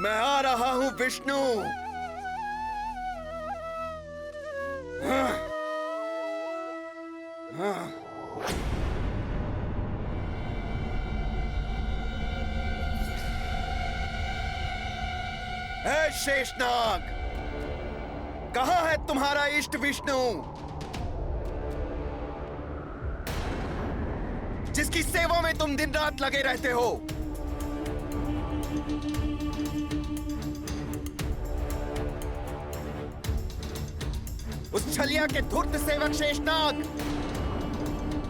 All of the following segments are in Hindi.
मैं आ रहा हूं विष्णु। हे शेषनाग, कहाँ है तुम्हारा इष्ट विष्णु, जिसकी सेवा में तुम दिन रात लगे रहते हो? उस छलिया के धूर्त सेवक शेषनाग,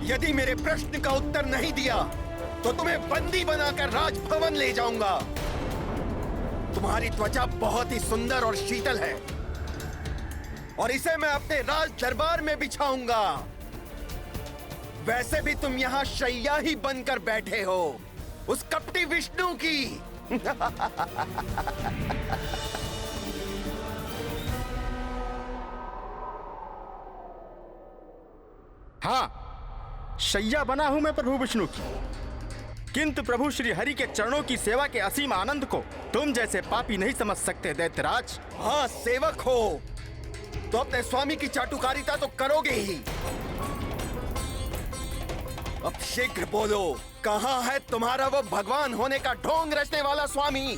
यदि मेरे प्रश्न का उत्तर नहीं दिया तो तुम्हें बंदी बनाकर राजभवन ले जाऊंगा। तुम्हारी त्वचा बहुत ही सुंदर और शीतल है और इसे मैं अपने राज दरबार में बिछाऊंगा। वैसे भी तुम यहां शैया ही बनकर बैठे हो उस कपटी विष्णु की। हाँ, शैया बना हूं मैं प्रभु विष्णु की, किंतु प्रभु श्री हरि के चरणों की सेवा के असीम आनंद को तुम जैसे पापी नहीं समझ सकते दैत्यराज। हाँ, सेवक हो तो अपने स्वामी की चाटुकारिता तो करोगे ही। अब शीघ्र बोलो, कहाँ है तुम्हारा वो भगवान होने का ढोंग रचने वाला स्वामी?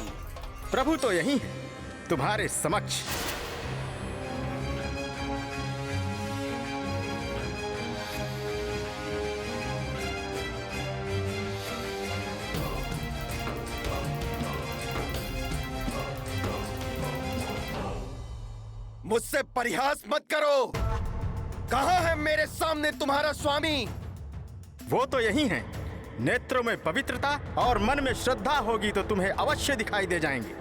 प्रभु तो यही है, तुम्हारे समक्ष। मुझसे परिहास मत करो। कहाँ है मेरे सामने तुम्हारा स्वामी? वो तो यही है। नेत्रों में पवित्रता और मन में श्रद्धा होगी तो तुम्हें अवश्य दिखाई दे जाएंगे,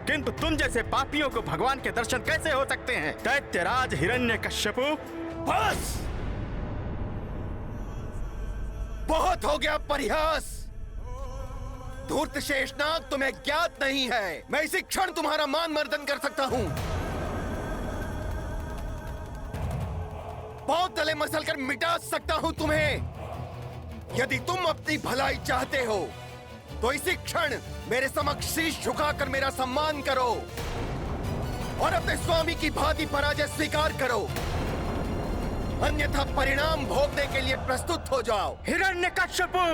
किंतु तुम जैसे पापियों को भगवान के दर्शन कैसे हो सकते हैं? दैत्यराज हिरण्यकश्यपु, बस बहुत हो गया परिहास। धूर्त शेषनाग, तुम्हें ज्ञात नहीं है मैं इसी क्षण तुम्हारा मान मर्दन कर सकता हूं। पांव तले मसल कर मिटा सकता हूं तुम्हें। यदि तुम अपनी भलाई चाहते हो तो इसी क्षण मेरे समक्ष शीश झुकाकर मेरा सम्मान करो और अपने स्वामी की भांति पराजय स्वीकार करो, अन्यथा परिणाम भोगने के लिए प्रस्तुत हो जाओ। हिरण्यकश्यपु!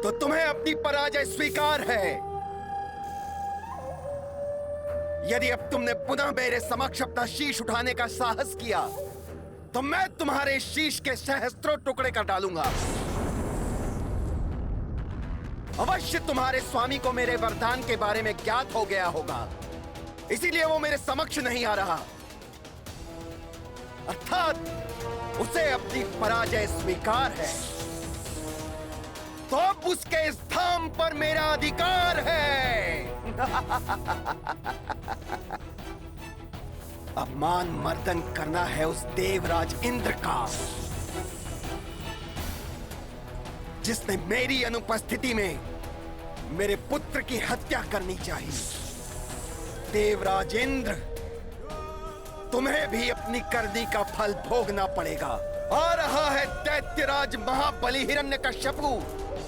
तो तुम्हें अपनी पराजय स्वीकार है। यदि अब तुमने पुनः मेरे समक्ष अपना शीश उठाने का साहस किया तो मैं तुम्हारे शीश के सहस्त्रों टुकड़े कर डालूंगा। अवश्य तुम्हारे स्वामी को मेरे वरदान के बारे में ज्ञात हो गया होगा, इसीलिए वो मेरे समक्ष नहीं आ रहा, अर्थात उसे अपनी पराजय स्वीकार है। तो अब उसके स्थान पर मेरा अधिकार है। अब मान मर्दन करना है उस देवराज इंद्र का, जिसने मेरी अनुपस्थिति में मेरे पुत्र की हत्या करनी चाहिए। देवराज इंद्र, तुम्हें भी अपनी करनी का फल भोगना पड़ेगा। आ रहा है दैत्यराज महाबली हिरण्यकश्यपु।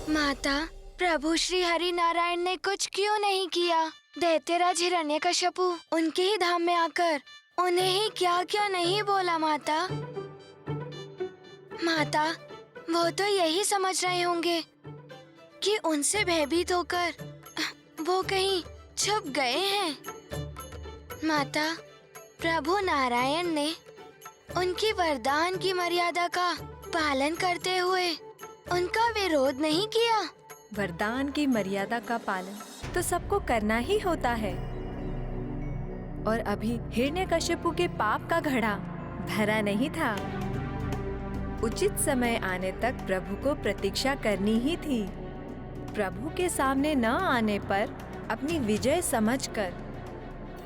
माता, प्रभु श्री हरि नारायण ने कुछ क्यों नहीं किया? दैत्यराज हिरण्यकश्यपु उनके ही धाम में आकर उन्हें ही क्या क्या नहीं बोला माता। माता, वो तो यही समझ रहे होंगे कि उनसे भयभीत होकर वो कहीं छुप गए हैं। माता, प्रभु नारायण ने उनकी वरदान की मर्यादा का पालन करते हुए उनका विरोध नहीं किया। वरदान की मर्यादा का पालन तो सबको करना ही होता है। और अभी हिरण्यकश्यपु के पाप का घड़ा भरा नहीं था। उचित समय आने तक प्रभु को प्रतीक्षा करनी ही थी। प्रभु के सामने न आने पर अपनी विजय समझकर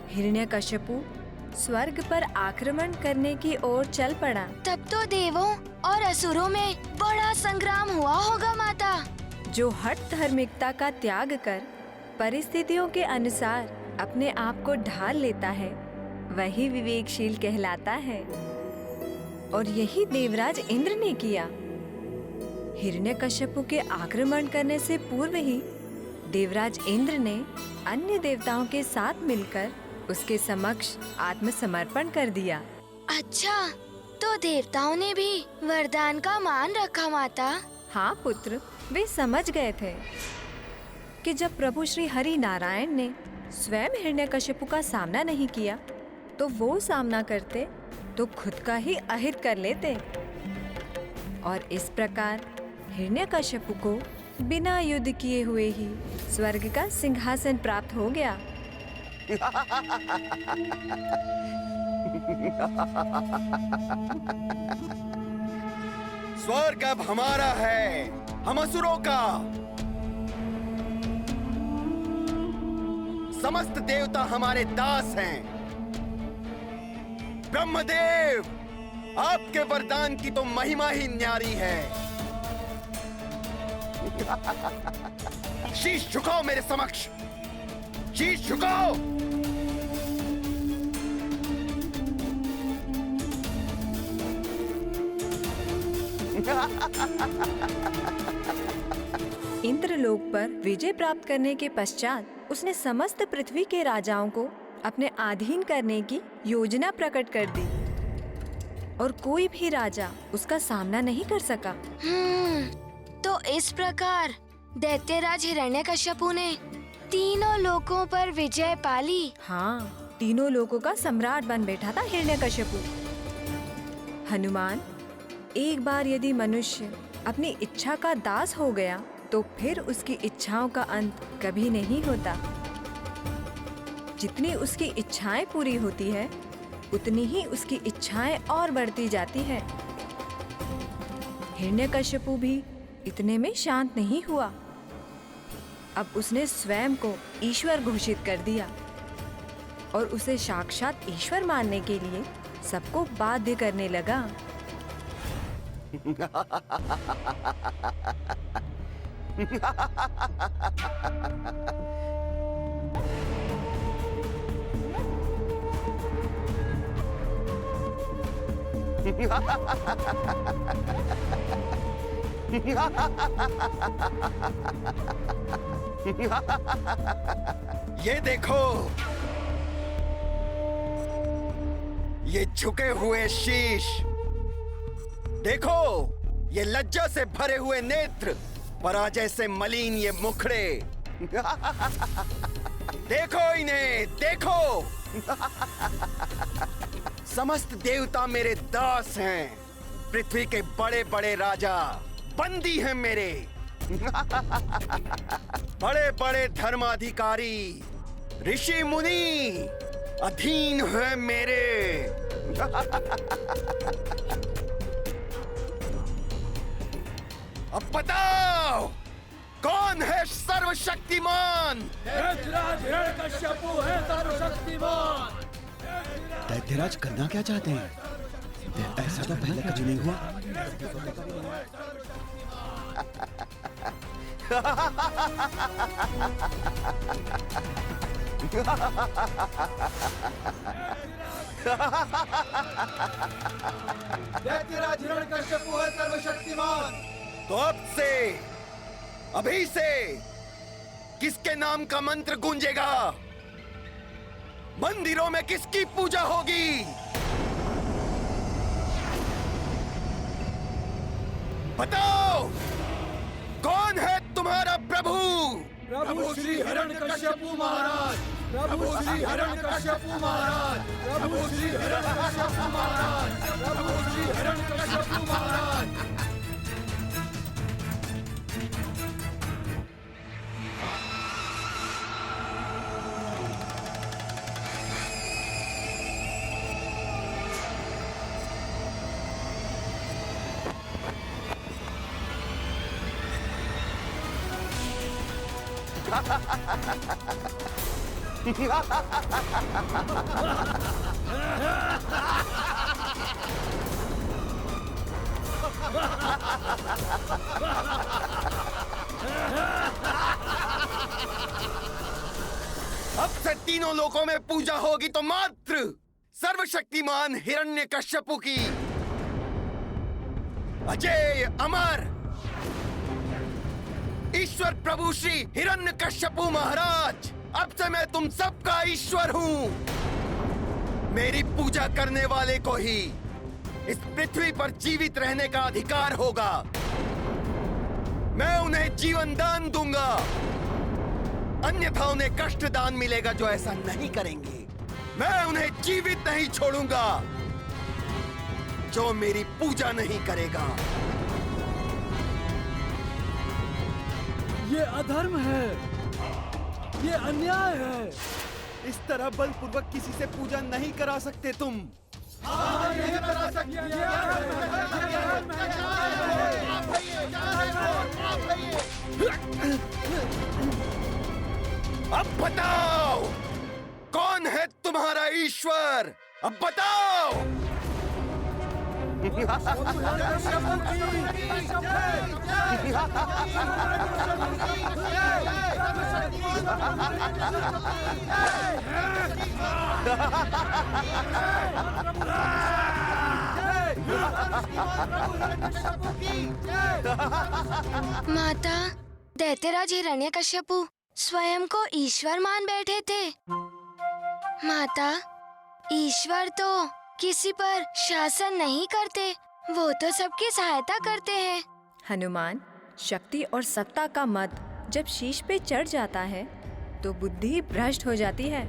हिरण्यकश्यपु स्वर्ग पर आक्रमण करने की ओर चल पड़ा। तब तो देवों और असुरों में बड़ा संग्राम हुआ होगा माता। जो हठ धार्मिकता का त्याग कर परिस्थितियों के अनुसार अपने आप को ढाल लेता है वही विवेकशील कहलाता है। और यही देवराज इंद्र ने किया। हिरण्यकश्यपु के आक्रमण करने से पूर्व ही देवराज इंद्र ने अन्य देवताओं के साथ मिलकर उसके समक्ष आत्मसमर्पण कर दिया। अच्छा, तो देवताओं ने भी वरदान का मान रखा माता। हाँ पुत्र, वे समझ गए थे कि जब प्रभु श्री हरि नारायण ने स्वयं हिरण्यकश्यपु का सामना नहीं किया तो वो सामना करते तो खुद का ही अहित कर लेते। और इस प्रकार हिरण्यकश्यपु को बिना युद्ध किए हुए ही स्वर्ग का सिंहासन प्राप्त हो गया। स्वर्ग अब हमारा है, हम असुरों का। समस्त देवता हमारे दास हैं। ब्रह्मदेव, आपके वरदान की तो महिमा ही न्यारी है। शीश झुकाओ मेरे समक्ष, शीश झुकाओ। इंद्रलोक पर विजय प्राप्त करने के पश्चात उसने समस्त पृथ्वी के राजाओं को अपने अधीन करने की योजना प्रकट कर दी और कोई भी राजा उसका सामना नहीं कर सका। तो इस प्रकार दैत्यराज हिरण्यकश्यपु ने तीनों लोकों पर विजय पाली। हाँ, तीनों लोकों का सम्राट बन बैठा था हिरण्यकश्यपु। हनुमान, एक बार यदि मनुष्य अपनी इच्छा का दास हो गया तो फिर उसकी इच्छाओं का अंत कभी नहीं होता। जितनी उसकी इच्छाएं पूरी होती है उतनी ही उसकी इच्छाएं और बढ़ती जाती है। हिरण्यकश्यपु भी इतने में शांत नहीं हुआ। अब उसने स्वयं को ईश्वर घोषित कर दिया और उसे साक्षात ईश्वर मानने के लिए सबको बाध्य करने लगा। ये देखो, ये झुके हुए शीश, देखो ये लज्जा से भरे हुए नेत्र, पराजय से मलिन ये मुखड़े। देखो इन्हें, देखो। समस्त देवता मेरे दास हैं। पृथ्वी के बड़े बड़े राजा बंदी हैं मेरे। बड़े बड़े धर्माधिकारी, ऋषि मुनि अधीन हैं मेरे। अब बताओ, कौन है सर्वशक्तिमान? हिरण्यकश्यपु है सर्वशक्तिमान। दैत्यराज करना क्या चाहते हैं? ऐसा तो पहले कभी नहीं हुआ। दैत्यराज हिरण्यकश्यपु है सर्वशक्तिमान। तो अब से, अभी से किसके नाम का मंत्र गूंजेगा? मंदिरों में किसकी पूजा होगी? बताओ, कौन है तुम्हारा प्रभु? प्रभु श्री हिरण्यकश्यपु महाराज। प्रभु श्री हिरण्यकश्यपु महाराज। प्रभु श्री हिरण्यकश्यपु महाराज। प्रभु श्री हिरण्यकश्यपु महाराज। तीनों लोकों में पूजा होगी तो मात्र सर्वशक्तिमान हिरण्यकश्यपु की। अजय अमर ईश्वर प्रभु श्री हिरण्यकश्यपु महाराज, अब से मैं तुम सबका ईश्वर हूं। मेरी पूजा करने वाले को ही इस पृथ्वी पर जीवित रहने का अधिकार होगा। मैं उन्हें जीवन दान दूंगा, अन्यथा उन्हें कष्ट दान मिलेगा जो ऐसा नहीं करेंगे। मैं उन्हें जीवित नहीं छोड़ूंगा जो मेरी पूजा नहीं करेगा। ये अधर्म है, ये अन्याय है। इस तरह बलपूर्वक किसी से पूजा नहीं करा सकते तुम। अब बताओ कौन है तुम्हारा ईश्वर? अब बताओ। माता, दैत्यराज हिरण्यकश्यपु स्वयं को ईश्वर मान बैठे थे। माता, ईश्वर तो किसी पर शासन नहीं करते, वो तो सबकी सहायता करते हैं। हनुमान, शक्ति और सत्ता का मद जब शीश पे चढ़ जाता है तो बुद्धि भ्रष्ट हो जाती है,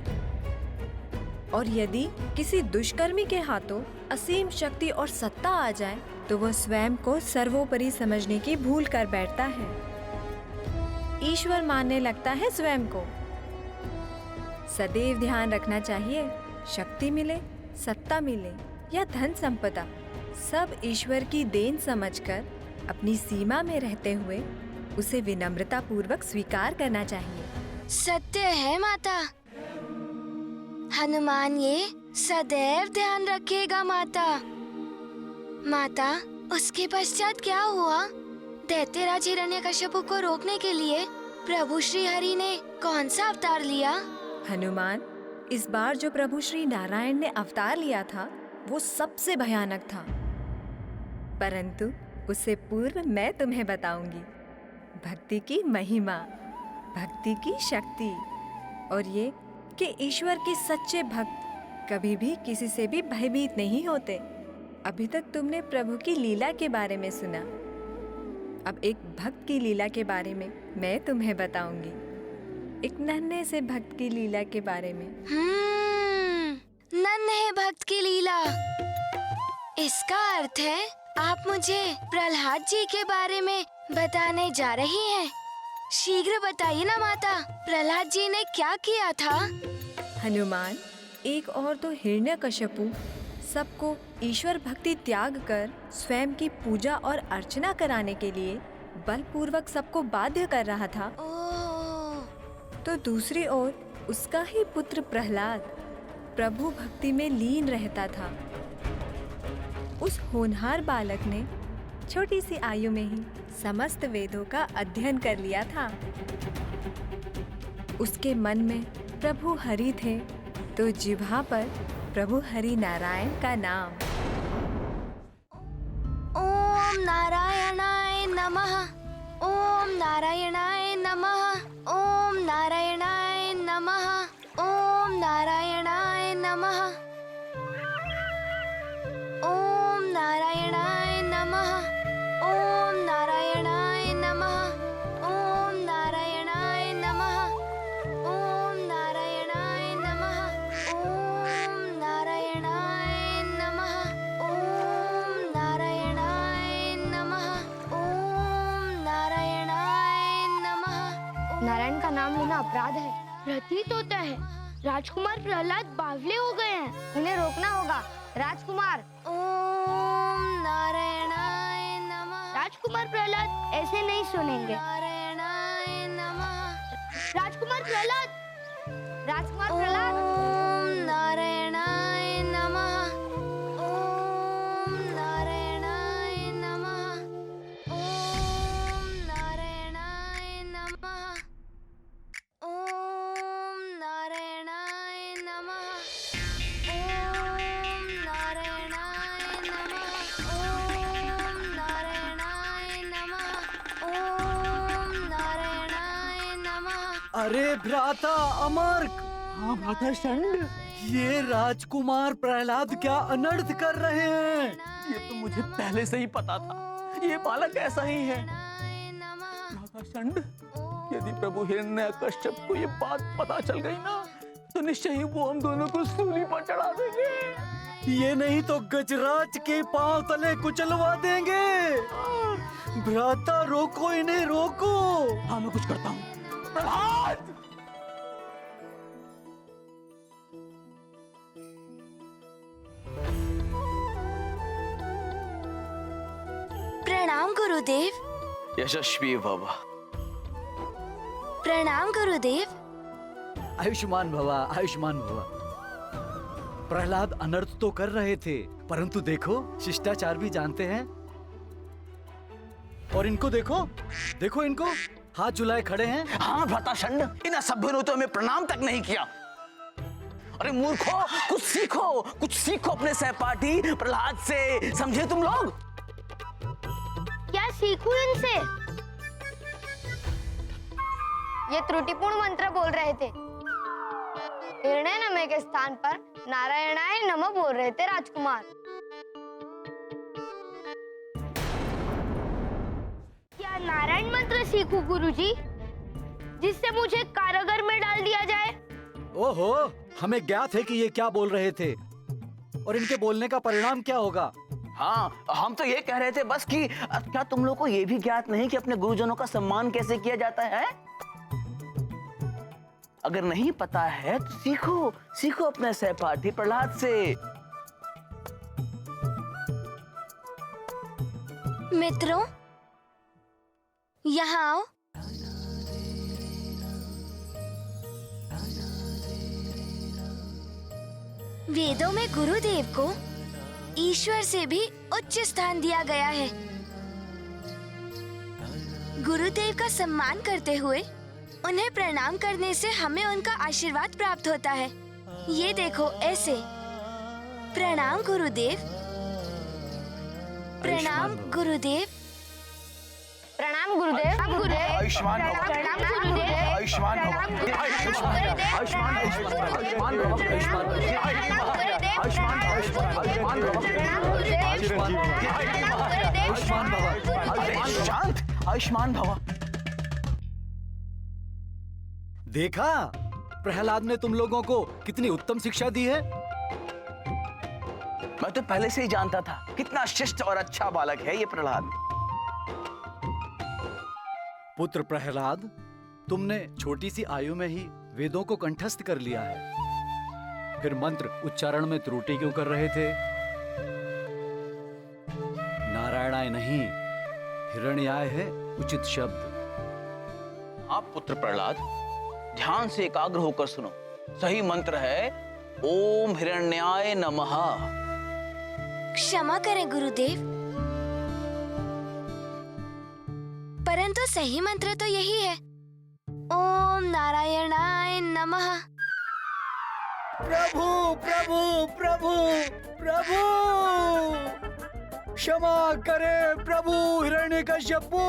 और यदि किसी दुष्कर्मी के हाथों असीम शक्ति और सत्ता आ जाए तो वह स्वयं को सर्वोपरि समझने की भूल कर बैठता है, ईश्वर मानने लगता है स्वयं को। सदैव ध्यान रखना चाहिए, शक्ति मिले, सत्ता मिले या धन संपदा, सब ईश्वर की देन समझकर अपनी सीमा में रहते हुए उसे विनम्रता पूर्वक स्वीकार करना चाहिए। सत्य है माता। हनुमान ये सदैव ध्यान रखेगा माता। माता, उसके पश्चात क्या हुआ? दैत्यराज हिरण्यकश्यपु को रोकने के लिए प्रभु श्री हरि ने कौन सा अवतार लिया? हनुमान, इस बार जो प्रभु श्री नारायण ने अवतार लिया था वो सबसे भयानक था, परंतु उससे पूर्व मैं तुम्हें बताऊंगी भक्ति की महिमा, भक्ति की शक्ति, और ये कि ईश्वर के सच्चे भक्त कभी भी किसी से भी भयभीत नहीं होते। अभी तक तुमने प्रभु की लीला के बारे में सुना, अब एक भक्त की लीला के बारे में मैं तुम्हें बताऊंगी, एक नन्हे से भक्त की लीला के बारे में। नन्हे भक्त की लीला, इसका अर्थ है आप मुझे प्रहलाद जी के बारे में बताने जा रही हैं। शीघ्र बताइए ना माता, प्रहलाद जी ने क्या किया था? हनुमान, एक और तो हिरण्यकश्यपु सबको ईश्वर भक्ति त्याग कर स्वयं की पूजा और अर्चना कराने के लिए बलपूर्वक सबको बाध्य कर रहा था, ओह, तो दूसरी ओर उसका ही पुत्र प्रहलाद प्रभु भक्ति में लीन रहता था। उस होनहार बालक ने छोटी सी आयु में ही समस्त वेदों का अध्ययन कर लिया था। उसके मन में प्रभु हरि थे तो जिह्वा पर प्रभु हरि नारायण का नाम। ओम नारायणाय नमः, ओम नारायणाय नमः, ओम नारायणाय नमः, ओम नारायणाय नमः, ओम नारायणाय नमः, ओम नारायणाय नमः, ओम नारायणाय नमः, ओम नारायणाय नमः, ओम नारायणाय नमः, ओम नारायणाय नमः, ओम नारायणाय नमः। नारायण का नाम लेना अपराध है। प्रतीत होता है राजकुमार प्रहलाद बावले हो गए हैं, उन्हें रोकना होगा। राजकुमार, ओम नारायणाय नमः। राजकुमार प्रहलाद ऐसे नहीं सुनेंगे। नारायणाय नमः। राजकुमार प्रहलाद, राजकुमार प्रहलाद, ओम नारायणाय नमः। ओम नारायणाय नमः। ओम नारायणाय नमः। ओम नारायणाय अरे भ्राता अमर्क, हाँ भ्राता षंड, ये राजकुमार प्रहलाद क्या अनर्थ कर रहे हैं? ये तो मुझे पहले से ही पता था, ये बालक ऐसा ही है। भ्राता षंड, यदि प्रभु हिरण्यकश्यप को ये बात पता चल गई ना, तो निश्चय ही वो हम दोनों को सूली पर चढ़ा देंगे। ये नहीं तो गजराज के पांव तले कुचलवा देंगे। भ्राता रोको इन्हें, रोको। हाँ मैं कुछ करता हूँ। प्रहलाद! प्रणाम गुरुदेव। यशस्वी भव। प्रणाम गुरुदेव। आयुष्मान भवा, आयुष्मान भवा। प्रहलाद अनर्थ तो कर रहे थे, परंतु देखो शिष्टाचार भी जानते हैं। और इनको देखो, देखो इनको, हाथ झुलाए खड़े हैं। हाँ भ्राता षंड, इन असभ्यों ने तो हमें प्रणाम तक नहीं किया। अरे मूर्खों, कुछ सीखो, कुछ सीखो अपने सहपाठी प्रहलाद से, समझे तुम लोग? क्या सीखूं इनसे? ये त्रुटिपूर्ण मंत्र बोल रहे थे। हिरण्य नमः के स्थान पर नारायणाय नमः बोल रहे थे राजकुमार। क्या नारायण मंत्र सीखूं गुरुजी, जिससे मुझे कारागार में डाल दिया जाए? ओहो, हमें ज्ञात है कि ये क्या बोल रहे थे और इनके बोलने का परिणाम क्या होगा। हाँ, हम तो ये कह रहे थे बस कि क्या तुम लोग को ये भी ज्ञात नहीं कि अपने गुरुजनों का सम्मान कैसे किया जाता है? अगर नहीं पता है तो सीखो, सीखो अपने सहपाठी प्रहलाद से। मित्रों, यहाँ आओ। वेदों में गुरुदेव को ईश्वर से भी उच्च स्थान दिया गया है। गुरुदेव का सम्मान करते हुए उन्हें प्रणाम करने से हमें उनका आशीर्वाद प्राप्त होता है। ये देखो ऐसे। प्रणाम गुरुदेव। प्रणाम गुरुदेव। प्रणाम गुरुदेव। आयुष्मान भव। प्रणाम गुरुदेव। आयुष्मान भव। आयुष्मान शांत, आयुष्मान भव। देखा, प्रहलाद ने तुम लोगों को कितनी उत्तम शिक्षा दी है। मैं तो पहले से ही जानता था कितना शिष्ट और अच्छा बालक है ये प्रहलाद। पुत्र प्रहलाद, तुमने छोटी सी आयु में ही वेदों को कंठस्थ कर लिया है, फिर मंत्र उच्चारण में त्रुटि क्यों कर रहे थे? नारायणाय नहीं, हिरण्याय है उचित शब्द। आप पुत्र प्रहलाद ध्यान से एकाग्र होकर सुनो। सही मंत्र है ओम हिरण्याय नमः। क्षमा करें गुरुदेव, परंतु सही मंत्र तो यही है, ओम नारायणाय नमः। प्रभु प्रभु प्रभु प्रभु, क्षमा करे प्रभु हिरण्यकश्यपु,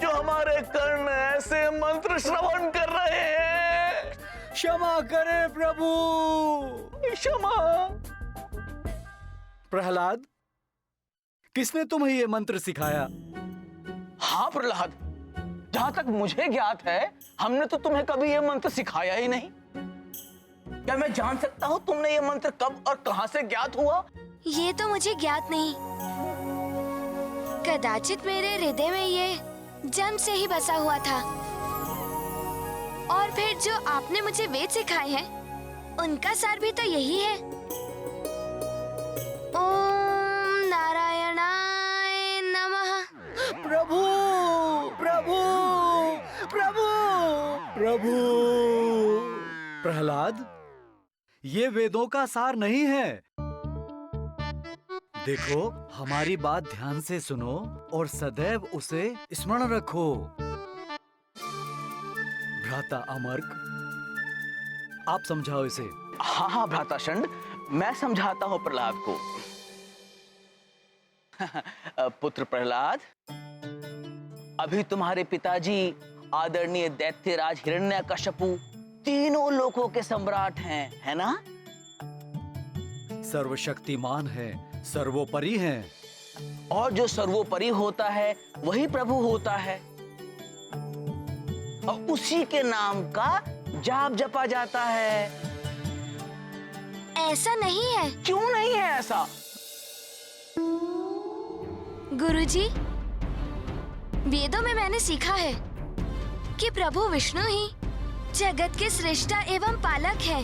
जो हमारे कर्ण ऐसे मंत्र श्रवण कर रहे हैं। क्षमा करे प्रभु, क्षमा। प्रहलाद, किसने तुम्हें ये मंत्र सिखाया? हाँ प्रहलाद, जहां तक मुझे ज्ञात है हमने तो तुम्हें कभी ये मंत्र सिखाया ही नहीं। क्या मैं जान सकता हूँ तुमने ये मंत्र कब और कहां से ज्ञात हुआ? ये तो मुझे ज्ञात नहीं, कदाचित मेरे हृदय में ये जन्म से ही बसा हुआ था। और फिर जो आपने मुझे वेद सिखाए हैं, उनका सार भी तो यही है। ओम नारायणाय नमः। प्रभु प्रभु प्रभु प्रभु। प्रहलाद, ये वेदों का सार नहीं है। देखो, हमारी बात ध्यान से सुनो और सदैव उसे स्मरण रखो। भ्राता अमर्क, आप समझाओ इसे। हाँ हाँ भ्राता षंड, मैं समझाता हूँ प्रहलाद को। पुत्र प्रहलाद, अभी तुम्हारे पिताजी आदरणीय दैत्यराज हिरण्यकश्यपु तीनों लोकों के सम्राट हैं, है ना? सर्वशक्तिमान है, सर्वोपरि है। और जो सर्वोपरि होता है वही प्रभु होता है, और उसी के नाम का जाप जपा जाता है। ऐसा नहीं है। क्यों नहीं है ऐसा? गुरुजी, वेदों में मैंने सीखा है कि प्रभु विष्णु ही जगत के सृष्टा एवं पालक है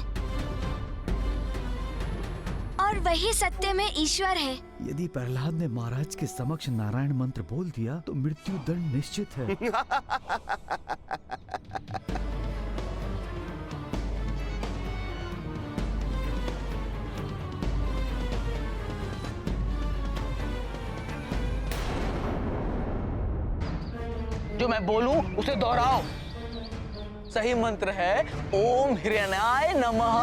और वही सत्य में ईश्वर है। यदि प्रहलाद ने महाराज के समक्ष नारायण मंत्र बोल दिया तो मृत्यु दंड निश्चित है। जो मैं बोलूं उसे दोहराओ। सही मंत्र है ओम हिरण्याय नमः।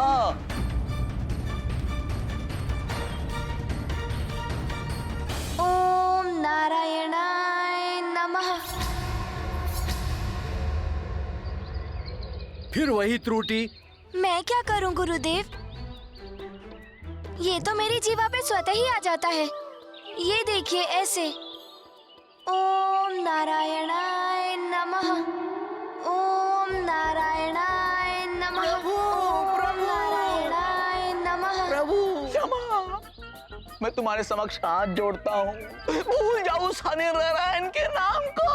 ओम नारायणाय नमः। फिर वही त्रुटि। मैं क्या करूं गुरुदेव, ये तो मेरी जीवा पे स्वतः ही आ जाता है। ये देखिए ऐसे, ओम नारायणाय नमः, ओम नारायणाय नमः, ओम नारायणाय नमः। प्रभु क्षमा, मैं तुम्हारे समक्ष हाथ जोड़ता हूँ, भूल जाओ उस नारायण के नाम को।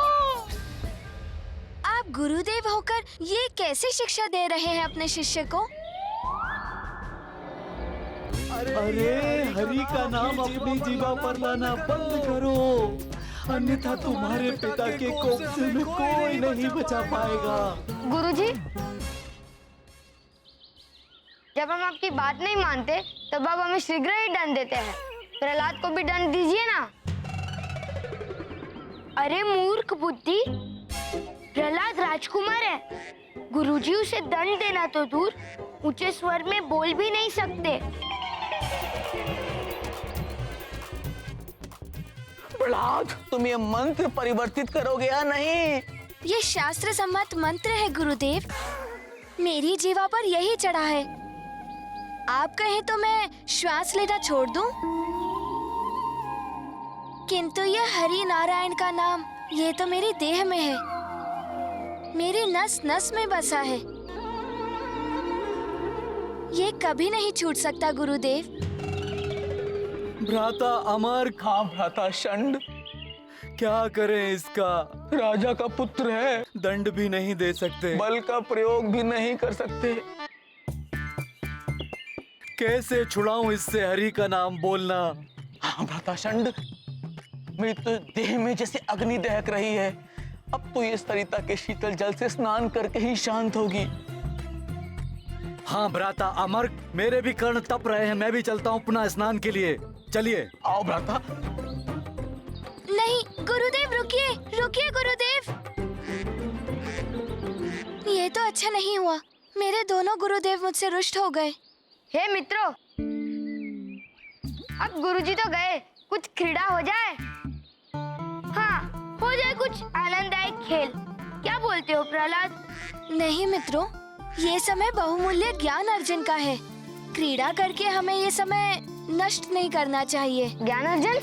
आप गुरुदेव होकर ये कैसे शिक्षा दे रहे हैं अपने शिष्य को? अरे हरि का नाम अपनी जीवा पर लाना बंद करो, अन्यथा तुम्हारे पिता के कोप से में कोई नहीं बचा पाएगा। गुरुजी, जब हम आपकी बात नहीं मानते तब आप हमें शीघ्र ही दंड देते हैं। प्रहलाद को भी दंड दीजिए ना। अरे मूर्ख बुद्धि, प्रहलाद राजकुमार है। गुरुजी उसे दंड देना तो दूर, ऊंचे स्वर में बोल भी नहीं सकते। प्रहलाद, तुम ये मंत्र परिवर्तित करोगे या नहीं? ये शास्त्र सम्मत मंत्र है गुरुदेव, मेरी जीवा पर यही चढ़ा है। आप कहें तो मैं श्वास लेना छोड़ दूं? किंतु ये हरि नारायण का नाम, ये तो मेरी देह में है, मेरी नस नस में बसा है। ये कभी नहीं छूट सकता गुरुदेव। भ्राता अमर, हाँ भ्राता षंड, क्या करें इसका? राजा का पुत्र है, दंड भी नहीं दे सकते, बल का प्रयोग भी नहीं कर सकते। कैसे छुड़ाऊं इससे हरि का नाम बोलना? हाँ भ्राता षंड, मेरी तो देह में जैसे अग्नि दहक रही है। अब तो ये सरिता के शीतल जल से स्नान करके ही शांत होगी। हाँ भ्राता अमर, मेरे भी कर्ण तप रहे हैं, मैं भी चलता हूँ पुनः स्नान के लिए। चलिए। आओ भ्राता। नहीं गुरुदेव, रुकिए रुकिए गुरुदेव, ये तो अच्छा नहीं हुआ। मेरे दोनों गुरुदेव मुझसे रुष्ट हो गए। हे मित्रों, अब गुरुजी तो गए, कुछ क्रीड़ा हो जाए। हाँ, हो जाए कुछ आनंददायक खेल। क्या बोलते हो प्रहलाद? नहीं मित्रों, ये समय बहुमूल्य ज्ञान अर्जन का है। क्रीड़ा करके हमें ये समय नष्ट नहीं करना चाहिए। ज्ञान अर्जन?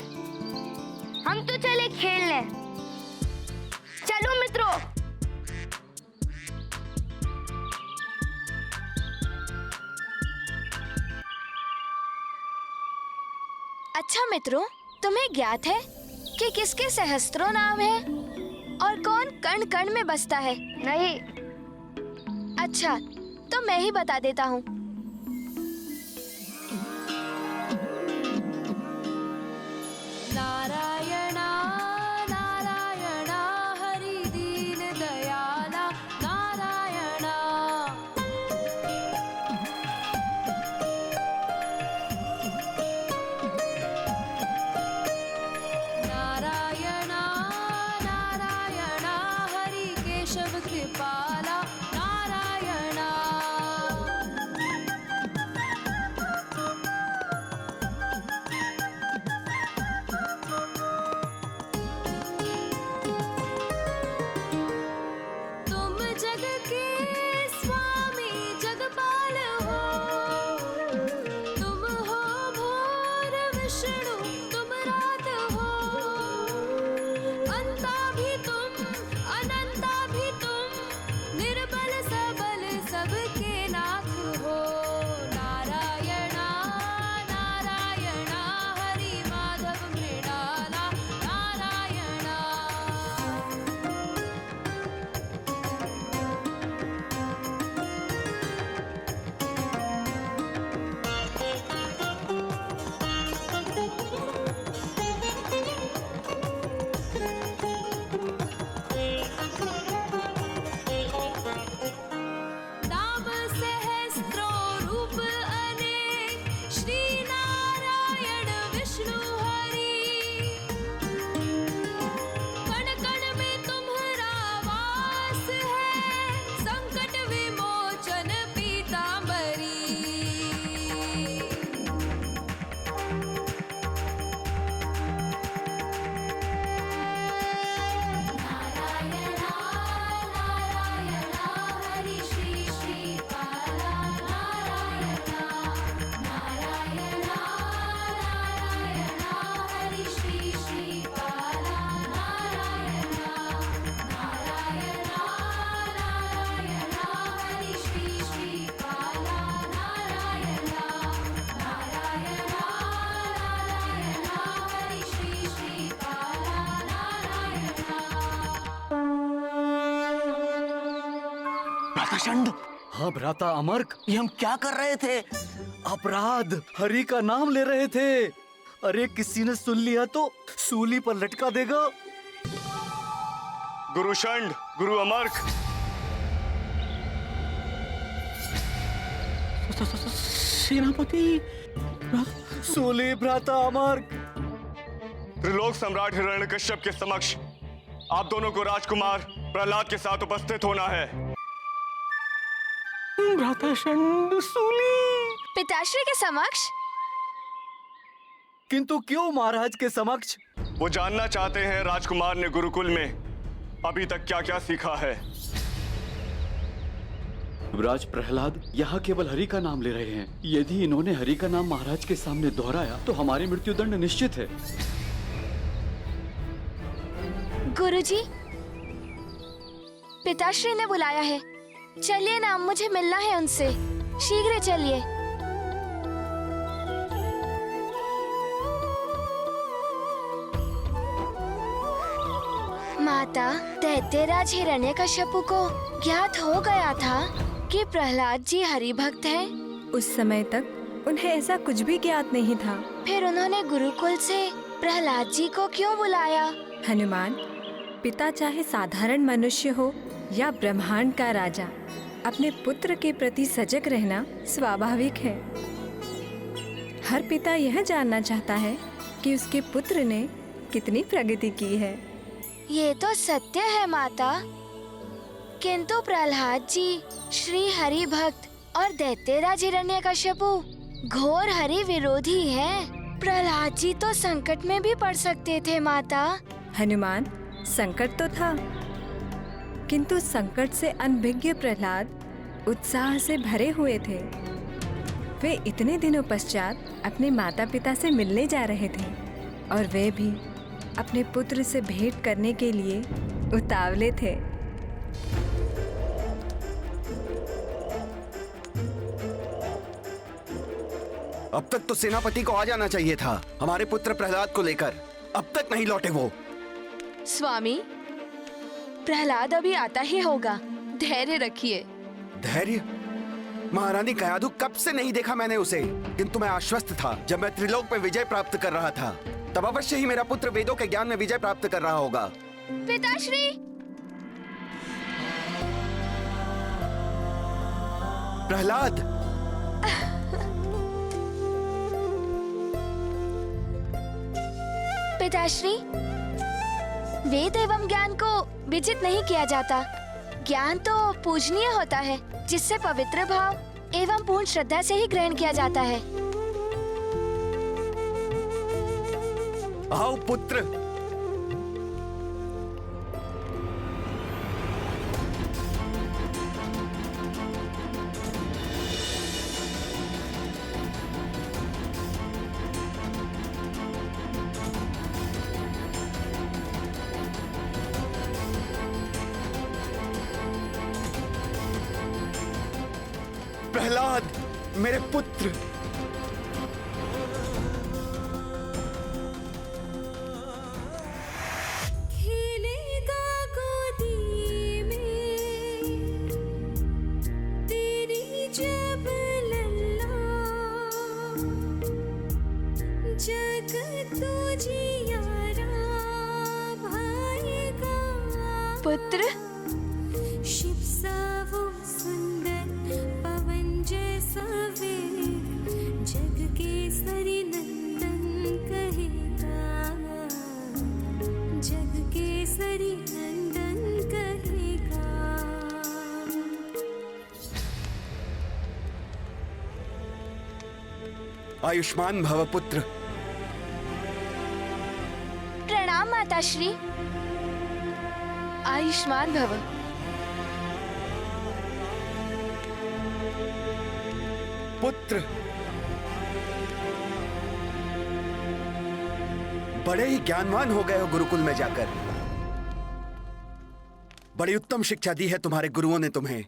हम तो चले खेलने। चलो मित्रों। अच्छा मित्रों, तुम्हें ज्ञात है कि किसके सहस्त्रों नाम है और कौन कण कण में बसता है? नहीं। अच्छा, तो मैं ही बता देता हूँ। नारायणा नारायणा हरि दीन दयाला नारायणा। नारायणा नारायणा हरि केशव कृपाला नारायणा। जग के स्वामी जगपाल हो, तुम हो भोर विष्णु तुम रात हो, अंता भी तुम अनंता भी तुम, निर्बल सबल सबके नाथ हो। नारायणा नारायणा हरि माधव मृणाला नारायणा। नाम सहस्रो रूप अनेक, श्री नारायण विष्णु हरि। कण कण में तुम्हारा वास है, संकट विमोचन पीतांबरी। नारायणा नारायणा हरि श्री श्रीपाला नारायणा। नारायणा नारायणा हरि श्री श्रीपाला नारायणा। नारायणा नारायणा हरि श्री श्रीपाला नारायणा। नारायणा नारायणा हरि श्री श्रीपाला नारायणा। भ्राता षंड, हाँ भ्राता अमर्क, ये हम क्या कर रहे थे? अपराध, हरि का नाम ले रहे थे। अरे किसी ने सुन लिया तो सूली पर लटका देगा। गुरु षंड, गुरु अमर्क, सेनापति सूली भ्राता अमर्क। त्रिलोक सम्राट हिरण्यकश्यप के समक्ष आप दोनों को राजकुमार प्रहलाद के साथ उपस्थित होना है। भ्राता षंड, सूली। पिताश्री के समक्ष? किंतु क्यों महाराज के समक्ष? वो जानना चाहते हैं राजकुमार ने गुरुकुल में अभी तक क्या क्या सीखा है। युवराज प्रहलाद यहाँ केवल हरि का नाम ले रहे हैं। यदि इन्होंने हरि का नाम महाराज के सामने दोहराया तो हमारी मृत्युदंड निश्चित है। गुरुजी, पिताश्री ने बुलाया है। चलिए ना, मुझे मिलना है उनसे। शीघ्र चलिए। माता, दैत्यराज हिरण्यकश्यपु को ज्ञात हो गया था कि प्रहलाद जी हरि भक्त हैं। उस समय तक उन्हें ऐसा कुछ भी ज्ञात नहीं था। फिर उन्होंने गुरुकुल से प्रहलाद जी को क्यों बुलाया? हनुमान, पिता चाहे साधारण मनुष्य हो या ब्रह्मांड का राजा, अपने पुत्र के प्रति सजग रहना स्वाभाविक है। हर पिता यह जानना चाहता है कि उसके पुत्र ने कितनी प्रगति की है। ये तो सत्य है माता, किंतु प्रहलाद जी श्री हरि भक्त और दैत्यराज हिरण्यकश्यपु घोर हरि विरोधी हैं। प्रहलाद जी तो संकट में भी पड़ सकते थे माता। हनुमान, संकट तो था, किंतु संकट से अनभिज्ञ प्रहलाद उत्साह से भरे हुए थे। वे इतने दिनों पश्चात अपने माता पिता से मिलने जा रहे थे और वे भी अपने पुत्र से भेंट करने के लिए उतावले थे। अब तक तो सेनापति को आ जाना चाहिए था हमारे पुत्र प्रहलाद को लेकर। अब तक नहीं लौटे वो। स्वामी, प्रहलाद अभी आता ही होगा, धैर्य रखिए। धैर्य? महारानी कयाधु कब से नहीं देखा मैंने उसे, किंतु मैं आश्वस्त था जब मैं त्रिलोक पे विजय प्राप्त कर रहा था तब अवश्य ही मेरा पुत्र वेदों के ज्ञान में विजय प्राप्त कर रहा होगा। पिताश्री! प्रहलाद! पिताश्री, वेद एवं ज्ञान को विजित नहीं किया जाता। ज्ञान तो पूजनीय होता है, जिससे पवित्र भाव एवं पूर्ण श्रद्धा से ही ग्रहण किया जाता है। आओ पुत्र। प्रहलाद, मेरे पुत्र। खेलेगा गोदी में तेरी जब लल्ला, जग तुझियारा भाएगा। पुत्र, शिव सा वो सुंदर पवन जैसा वेग, जग के सरी नंदन कहेगा, जग के सरी नंदन कहेगा। आयुष्मान भव पुत्र। प्रणाम माताश्री। आयुष्मान भव। पुत्र, बड़े ही ज्ञानवान हो गए हो गुरुकुल में जाकर। बड़ी उत्तम शिक्षा दी है तुम्हारे गुरुओं ने तुम्हें।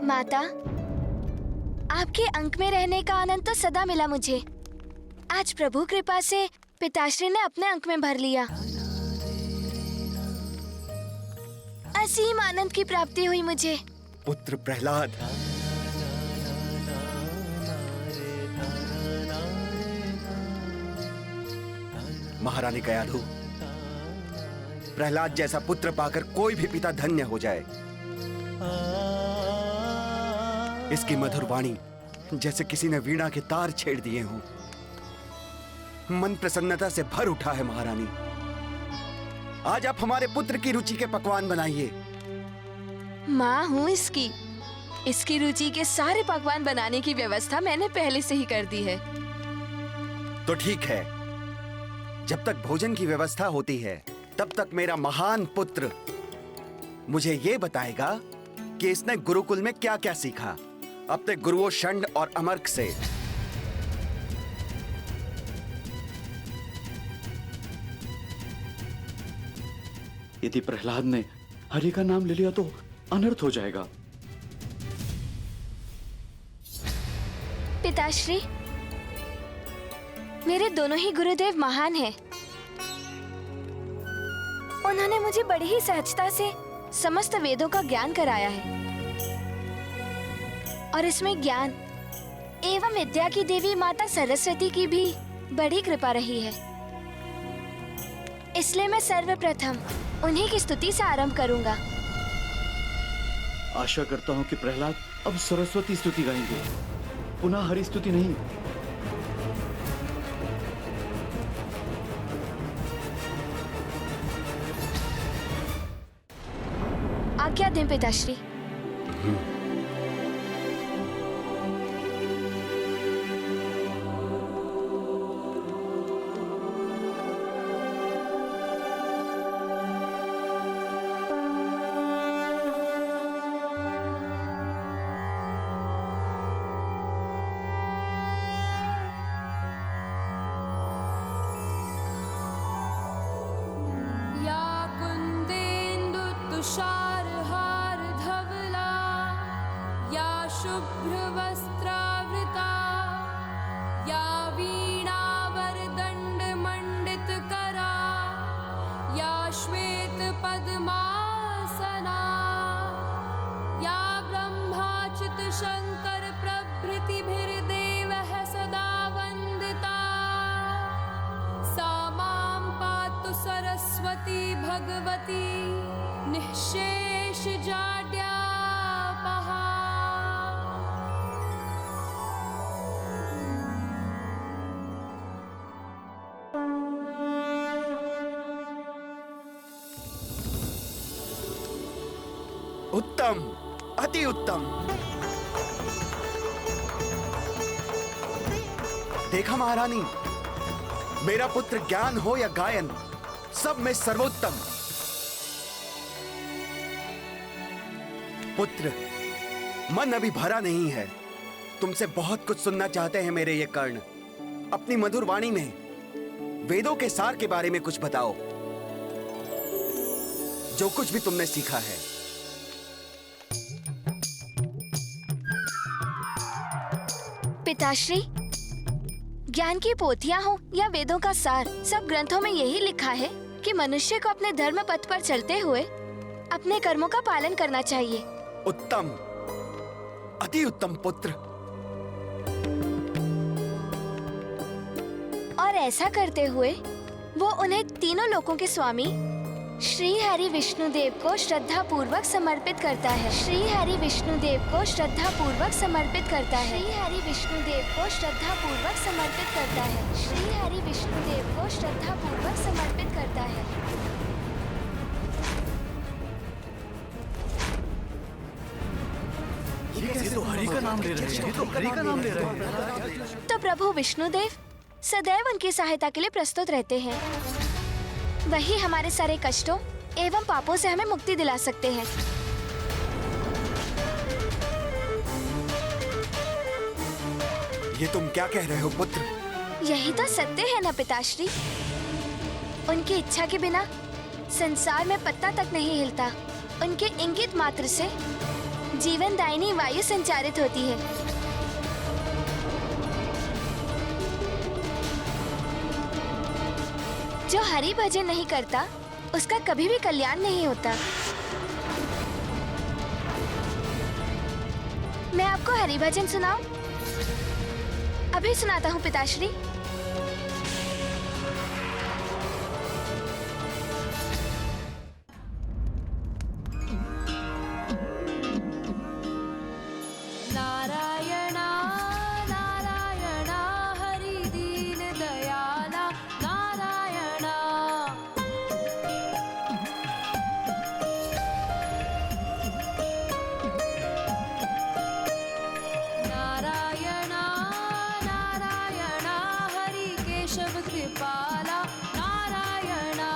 माता, आपके अंक में रहने का आनंद तो सदा मिला मुझे। आज प्रभु कृपा से पिताश्री ने अपने अंक में भर लिया। असीम आनंद की प्राप्ति हुई मुझे। पुत्र प्रहलाद, महारानी कयाधु, प्रहलाद जैसा पुत्र पाकर कोई भी पिता धन्य हो जाए। इसकी मधुर वाणी जैसे किसी ने वीणा के तार छेड़ दिए हों। मन प्रसन्नता से भर उठा है महारानी। आज आप हमारे पुत्र की रुचि के पकवान बनाइए। माँ हूँ इसकी। इसकी रुचि के सारे पकवान बनाने की व्यवस्था मैंने पहले से ही कर दी है। तो ठीक है, जब तक भोजन की व्यवस्था होती है तब तक मेरा महान पुत्र मुझे ये बताएगा कि इसने गुरुकुल में क्या क्या सीखा अपने गुरुओं षंड और अमर्क से। यदि प्रहलाद ने हरि का नाम ले लिया तो अनर्थ हो जाएगा। पिताश्री, मेरे दोनों ही गुरुदेव महान हैं। उन्होंने मुझे बड़ी ही सहजता से समस्त वेदों का ज्ञान कराया है और इसमें ज्ञान एवं विद्या की देवी माता सरस्वती की भी बड़ी कृपा रही है। इसलिए मैं सर्वप्रथम उन्हीं की स्तुति से आरंभ करूंगा। आशा करता हूं कि प्रहलाद अब सरस्वती स्तुति गाएंगे, पुनः हरि स्तुति नहीं। आज्ञा दें पिताश्री। शुभ्रवस्त्रावृता, या वीणावरदण्डमण्डितकरा, या श्वेतपद्मासना, या ब्रह्माच्युतशङ्करप्रभृतिभिर्देवः सदा वन्दिता, सा मां पातु सरस्वती भगवती निःशेषजाड्यापहा। उत्तम, अति उत्तम। देखा महारानी, मेरा पुत्र ज्ञान हो या गायन, सब में सर्वोत्तम। पुत्र, मन अभी भरा नहीं है। तुमसे बहुत कुछ सुनना चाहते हैं मेरे ये कर्ण। अपनी मधुर वाणी में वेदों के सार के बारे में कुछ बताओ। जो कुछ भी तुमने सीखा है। पिताश्री, ज्ञान की पोथियां हो या वेदों का सार, सब ग्रंथों में यही लिखा है कि मनुष्य को अपने धर्म पथ पर चलते हुए अपने कर्मों का पालन करना चाहिए। उत्तम, अति उत्तम पुत्र। और ऐसा करते हुए वो उन्हें तीनों लोकों के स्वामी श्री हरि विष्णुदेव को श्रद्धा पूर्वक समर्पित करता है। श्री हरि विष्णुदेव को श्रद्धा पूर्वक समर्पित करता है। श्री हरि विष्णुदेव को श्रद्धा पूर्वक समर्पित करता है। श्री हरि विष्णुदेव को श्रद्धा पूर्वक समर्पित करता है। ये तो हरि का नाम ले रहे हैं, ये तो हरि का नाम ले रहे हैं। तो प्रभु विष्णुदेव सदैव उनकी सहायता के लिए प्रस्तुत रहते हैं। वही हमारे सारे कष्टों एवं पापों से हमें मुक्ति दिला सकते हैं। ये तुम क्या कह रहे हो पुत्र? यही तो सत्य है ना पिताश्री। उनकी इच्छा के बिना संसार में पत्ता तक नहीं हिलता। उनके इंगित मात्र से जीवनदायिनी वायु संचारित होती है। जो हरि भजन नहीं करता उसका कभी भी कल्याण नहीं होता। मैं आपको हरि भजन सुनाऊं? अभी सुनाता हूँ पिताश्री। नारायणा नारायणा हरि दीन दयाला नारायणा। नारायणा नारायणा हरि केशव कृपाला नारायणा।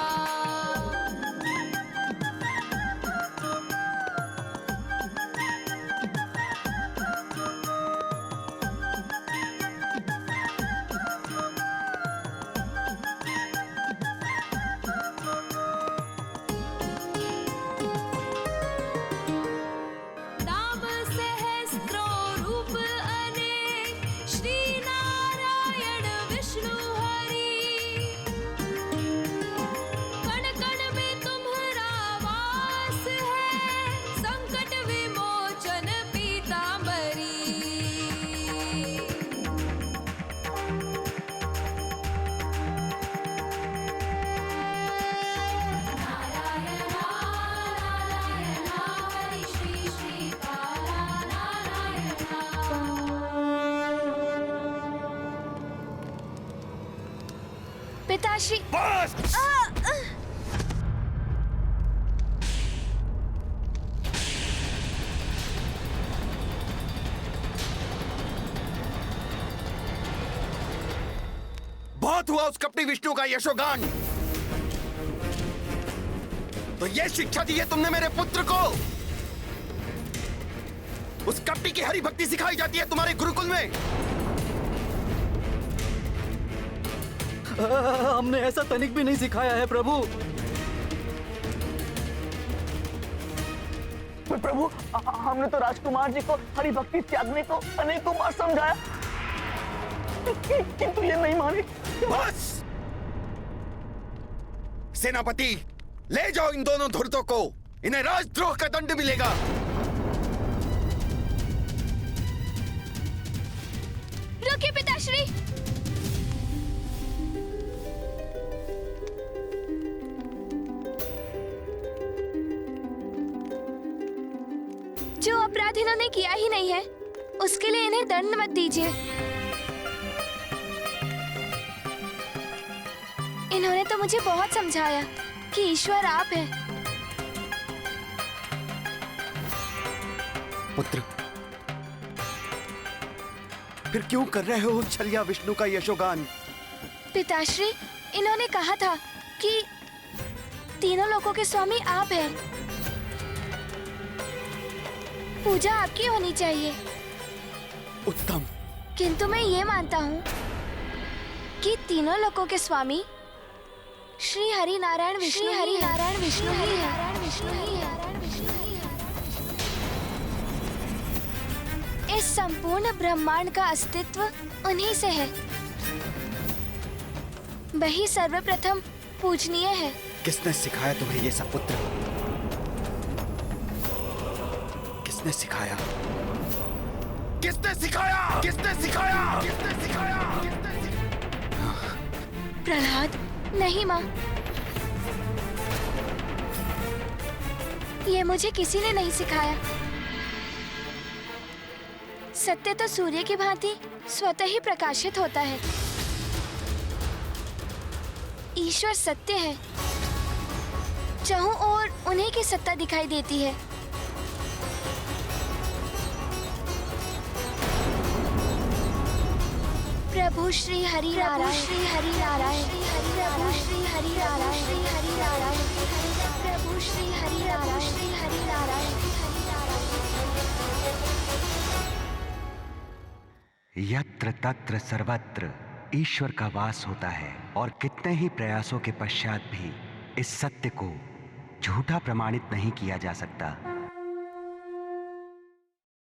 नाम सहस्रो रूप अनेक श्री नारायण विष्णु हरि। कण कण में तुम्हारा वास है संकट विमोचन पीतांबरी। नारायणा नारायणा हरि श्री श्रीकाला नारायणा। पिताश्री, बस! बहुत हुआ उस कपटी विष्णु का यशोगान। तो ये शिक्षा दी है तुमने मेरे पुत्र को? उस कपटी की हरि भक्ति सिखाई जाती है तुम्हारे गुरुकुल में? हमने ऐसा तनिक भी नहीं सिखाया है प्रभु। प्रभु, हमने तो राजकुमार जी को हरि भक्ति त्यागने को अनेकों बार समझाया, किंतु ये नहीं माने। बस! सेनापति, ले जाओ इन दोनों धूर्तों को। इन्हें राजद्रोह का दंड मिलेगा। रुकिए पिताश्री। जो अपराध इन्होंने किया ही नहीं है उसके लिए इन्हें दंड मत दीजिए। इन्होंने तो मुझे बहुत समझाया कि ईश्वर आप हैं। पुत्र, फिर क्यों कर रहे हो छलिया विष्णु का यशोगान? पिताश्री, इन्होंने कहा था कि तीनों लोकों के स्वामी आप हैं। पूजा आपकी होनी चाहिए। उत्तम। किंतु मैं ये मानता हूँ कि तीनों लोकों के स्वामी श्री हरि नारायण विष्णु हरि नारायण विष्णु हरि नारायण विष्णु हरि नारायण विष्णु हरि। इस संपूर्ण ब्रह्मांड का अस्तित्व उन्हीं से है। वही सर्वप्रथम पूजनीय है। किसने सिखाया तुम्हें ये सब पुत्र? किसने सिखाया? किसने सिखाया? किसने सिखाया? किसने सिखाया? प्रहलाद, नहीं माँ, ये मुझे किसी ने नहीं सिखाया। सत्य तो सूर्य की भांति स्वतः ही प्रकाशित होता है। ईश्वर सत्य है, चाहूं और उन्हीं की सत्ता दिखाई देती है। प्रभु श्री हरि नारायण, श्री हरि नारायण, प्रभु श्री हरि नारायण, श्री हरि नारायण, प्रभु श्री हरि नारायण, श्री हरि नारायण। यत्र तत्र सर्वत्र ईश्वर का वास होता है और कितने ही प्रयासों के पश्चात भी इस सत्य को झूठा प्रमाणित नहीं किया जा सकता।